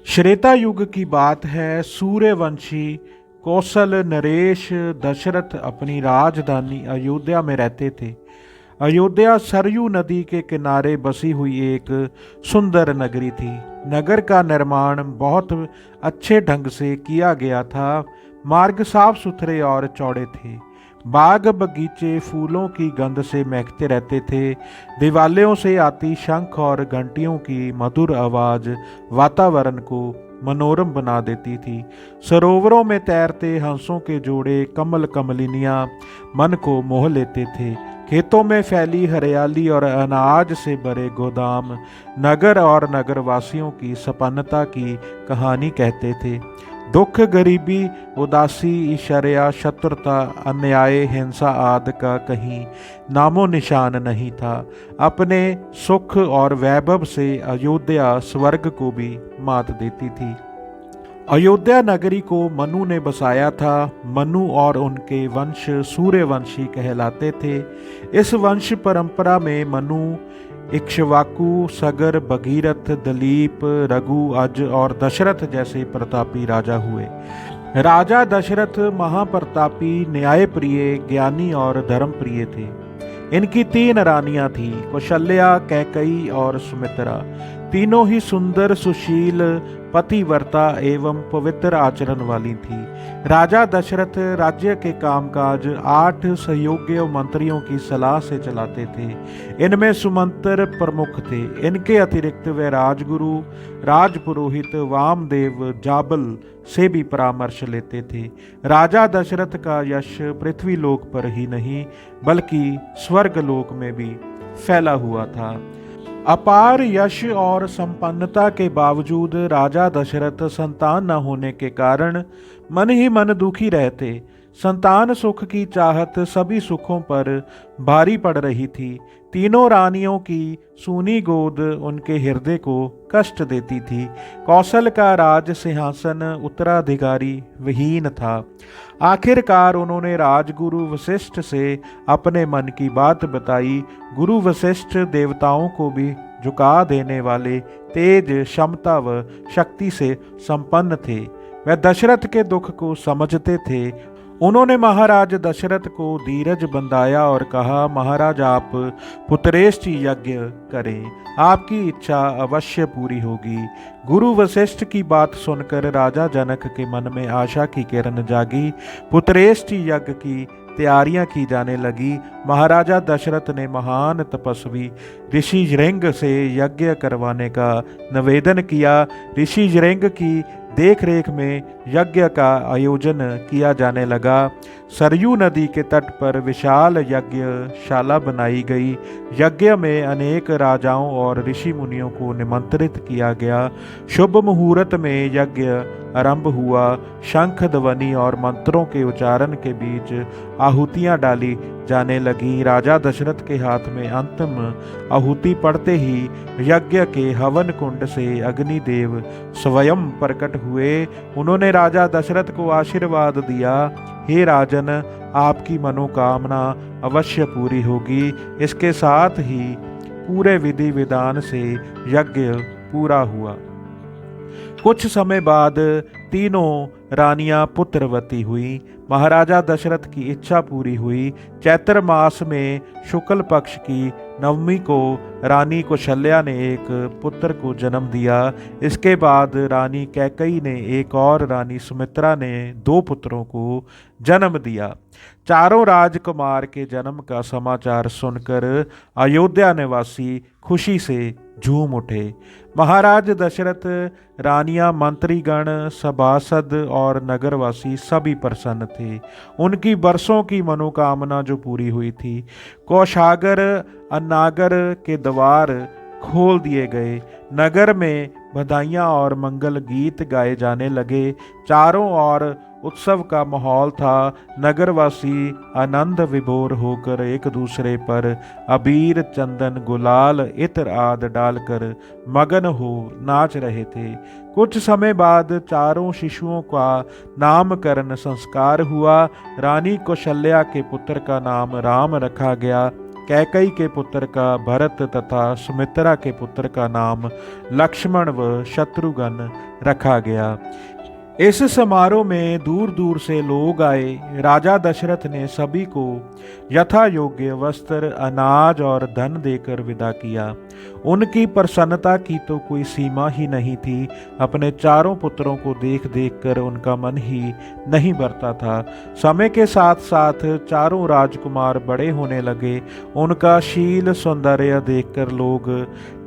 श्रेता युग की बात है। सूर्यवंशी कौशल नरेश दशरथ अपनी राजधानी अयोध्या में रहते थे। अयोध्या सरयू नदी के किनारे बसी हुई एक सुंदर नगरी थी। नगर का निर्माण बहुत अच्छे ढंग से किया गया था। मार्ग साफ सुथरे और चौड़े थे। बाग बगीचे फूलों की गंध से महकते रहते थे। दिवालियों से आती शंख और घंटियों की मधुर आवाज वातावरण को मनोरम बना देती थी। सरोवरों में तैरते हंसों के जोड़े कमल कमलिनियां मन को मोह लेते थे। खेतों में फैली हरियाली और अनाज से भरे गोदाम नगर और नगरवासियों की संपन्नता की कहानी कहते थे। दुख, गरीबी, उदासी, ईर्ष्या, शत्रुता, अन्याय, हिंसा आदि का कहीं नामो निशान नहीं था। अपने सुख और वैभव से अयोध्या स्वर्ग को भी मात देती थी। अयोध्या नगरी को मनु ने बसाया था। मनु और उनके वंश सूर्यवंशी कहलाते थे। इस वंश परंपरा में मनु, इक्ष्वाकु, सगर, भगीरथ, दलीप, रघु, अज और दशरथ जैसे प्रतापी राजा हुए। राजा दशरथ महाप्रतापी, न्यायप्रिय, ज्ञानी और धर्मप्रिय थे। इनकी 3 रानियां थीं, कौशल्या, कैकई और सुमित्रा। तीनों ही सुंदर, सुशील, पतिव्रता एवं पवित्र आचरण वाली थी। राजा दशरथ राज्य के कामकाज 8 सहयोगी मंत्रियों की सलाह से चलाते थे। इनमें सुमंत्र प्रमुख थे। इनके अतिरिक्त वे राजगुरु, राजपुरोहित, वामदेव, जाबल से भी परामर्श लेते थे। राजा दशरथ का यश पृथ्वी लोक पर ही नहीं बल्कि स्वर्ग लोक में भी फैला हुआ था। अपार यश और संपन्नता के बावजूद राजा दशरथ संतान न होने के कारण मन ही मन दुखी रहते। संतान सुख की चाहत सभी सुखों पर भारी पड़ रही थी। तीनों रानियों की सूनी गोद उनके हृदय को कष्ट देती थी। कौशल का राज सिंहासन उत्तराधिकारी विहीन था। आखिरकार उन्होंने राजगुरु वशिष्ठ से अपने मन की बात बताई। गुरु वशिष्ठ देवताओं को भी झुका देने वाले, तेज, क्षमता व शक्ति से संपन्न थे। वह दशरथ के दुख को समझते थे। उन्होंने महाराज दशरथ को धीरज बंधाया और कहा, महाराज आप पुत्रेष्टि यज्ञ करें, आपकी इच्छा अवश्य पूरी होगी। गुरु वशिष्ठ की बात सुनकर राजा जनक के मन में आशा की किरण जागी। पुत्रेष्टि यज्ञ की तैयारियां की जाने लगी। महाराजा दशरथ ने महान तपस्वी ऋषि जृंग से यज्ञ करवाने का निवेदन किया। ऋषि जृंग की देख रेख में यज्ञ का आयोजन किया जाने लगा। सरयू नदी के तट पर विशाल यज्ञशाला बनाई गई। यज्ञ में अनेक राजाओं और ऋषि मुनियों को निमंत्रित किया गया। शुभ मुहूर्त में यज्ञ आरंभ हुआ। शंख ध्वनि और मंत्रों के उच्चारण के बीच आहुतियां डाली जाने लगी। राजा दशरथ के हाथ में अंतिम आहुति पड़ते ही यज्ञ के हवन कुंड से अग्निदेव स्वयं प्रकट हुए। उन्होंने राजा दशरथ को आशीर्वाद दिया, हे राजन, आपकी मनोकामना अवश्य पूरी होगी। इसके साथ ही पूरे विधि विधान से यज्ञ पूरा हुआ। कुछ समय बाद तीनों रानियां पुत्रवती हुई। महाराजा दशरथ की इच्छा पूरी हुई। चैत्र मास में शुक्ल पक्ष की नवमी को रानी कौशल्या ने एक पुत्र को जन्म दिया। इसके बाद रानी कैकई ने एक और रानी सुमित्रा ने 2 पुत्रों को जन्म दिया। चारों राजकुमार के जन्म का समाचार सुनकर अयोध्या निवासी खुशी से झूम उठे। महाराज दशरथ, रानियां, मंत्रीगण, सभासद और नगरवासी सभी प्रसन्न थे। उनकी बरसों की मनोकामना जो पूरी हुई थी। कोषागर, अन्नागर के द्वार खोल दिए गए। नगर में बधाइयाँ और मंगल गीत गाए जाने लगे। चारों ओर उत्सव का माहौल था। नगरवासी आनंद विभोर होकर एक दूसरे पर अबीर, चंदन, गुलाल, इत्र आदि डालकर मगन हो नाच रहे थे। कुछ समय बाद चारों शिशुओं का नामकरण संस्कार हुआ। रानी कौशल्या के पुत्र का नाम राम रखा गया। कैकई के पुत्र का भरत तथा सुमित्रा के पुत्र का नाम लक्ष्मण व शत्रुघ्न रखा गया। इस समारोह में दूर दूर से लोग आए। राजा दशरथ ने सभी को यथा योग्य वस्त्र, अनाज और धन देकर विदा किया। उनकी प्रसन्नता की तो कोई सीमा ही नहीं थी। अपने चारों पुत्रों को देख देख कर उनका मन ही नहीं भरता था। समय के साथ साथ चारों राजकुमार बड़े होने लगे। उनका शील सौंदर्य देखकर लोग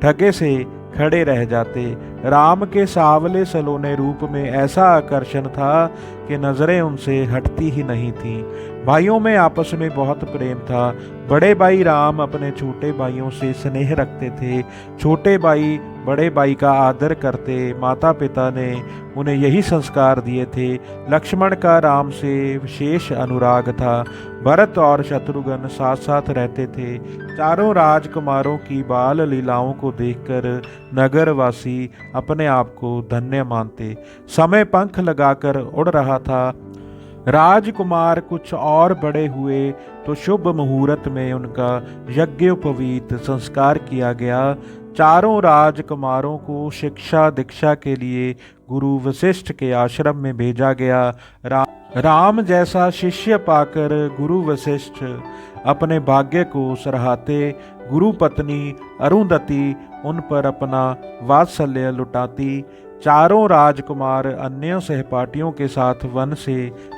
ठगे से खड़े रह जाते। राम के सांवले सलोने रूप में ऐसा आकर्षण था कि नजरें उनसे हटती ही नहीं थीं। भाइयों में आपस में बहुत प्रेम था। बड़े भाई राम अपने छोटे भाइयों से स्नेह रखते थे। छोटे भाई बड़े भाई का आदर करते। माता पिता ने उन्हें यही संस्कार दिए थे। लक्ष्मण का राम से विशेष अनुराग था। भरत और शत्रुघ्न साथ साथ रहते थे। चारों राजकुमारों की बाल लीलाओं को देखकर नगरवासी अपने आप को धन्य मानते। समय पंख लगाकर उड़ रहा था। राजकुमार कुछ और बड़े हुए तो शुभ मुहूर्त में उनका यज्ञोपवीत संस्कार किया गया। चारों राजकुमारों को शिक्षा दीक्षा के लिए गुरु वशिष्ठ के आश्रम में भेजा गया। राम जैसा शिष्य पाकर गुरु वशिष्ठ अपने भाग्य को सराहते। गुरु पत्नी अरुंधति उन पर अपना वात्सल्य लुटाती। चारों राजकुमार अन्य सहपाठियों के साथ वन से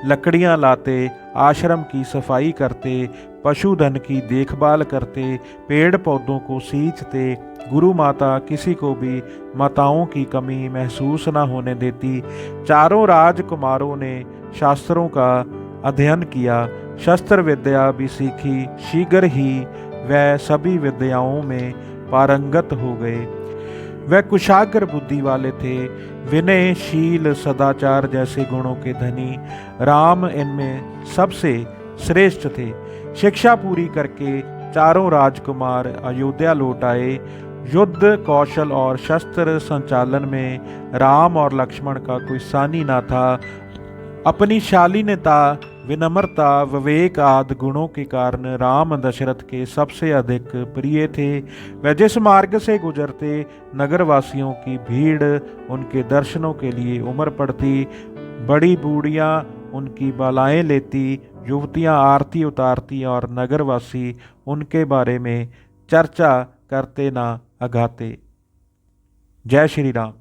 लकड़ियां लाते, आश्रम की सफाई करते, पशुधन की देखभाल करते, पेड़ पौधों को सींचते। गुरु माता किसी को भी माताओं की कमी महसूस न होने देती। चारों राजकुमारों ने शास्त्रों का अध्ययन किया, शस्त्र विद्या भी सीखी। शीघ्र ही वह सभी विद्याओं में पारंगत हो गए। वह कुशाग्र बुद्धि वाले थे, विनय, शील, सदाचार जैसे गुणों के धनी। राम इनमें सबसे श्रेष्ठ थे। शिक्षा पूरी करके चारों राजकुमार अयोध्या लौट आए। युद्ध कौशल और शस्त्र संचालन में राम और लक्ष्मण का कोई सानी ना था। अपनी शालीनता, विनम्रता, विवेक आदि गुणों के कारण राम दशरथ के सबसे अधिक प्रिय थे। वह जिस मार्ग से गुजरते, नगरवासियों की भीड़ उनके दर्शनों के लिए उमड़ पड़ती। बड़ी बूढ़ियां उनकी बालाएं लेती, युवतियां आरती उतारती और नगरवासी उनके बारे में चर्चा करते ना अघाते। जय श्री राम।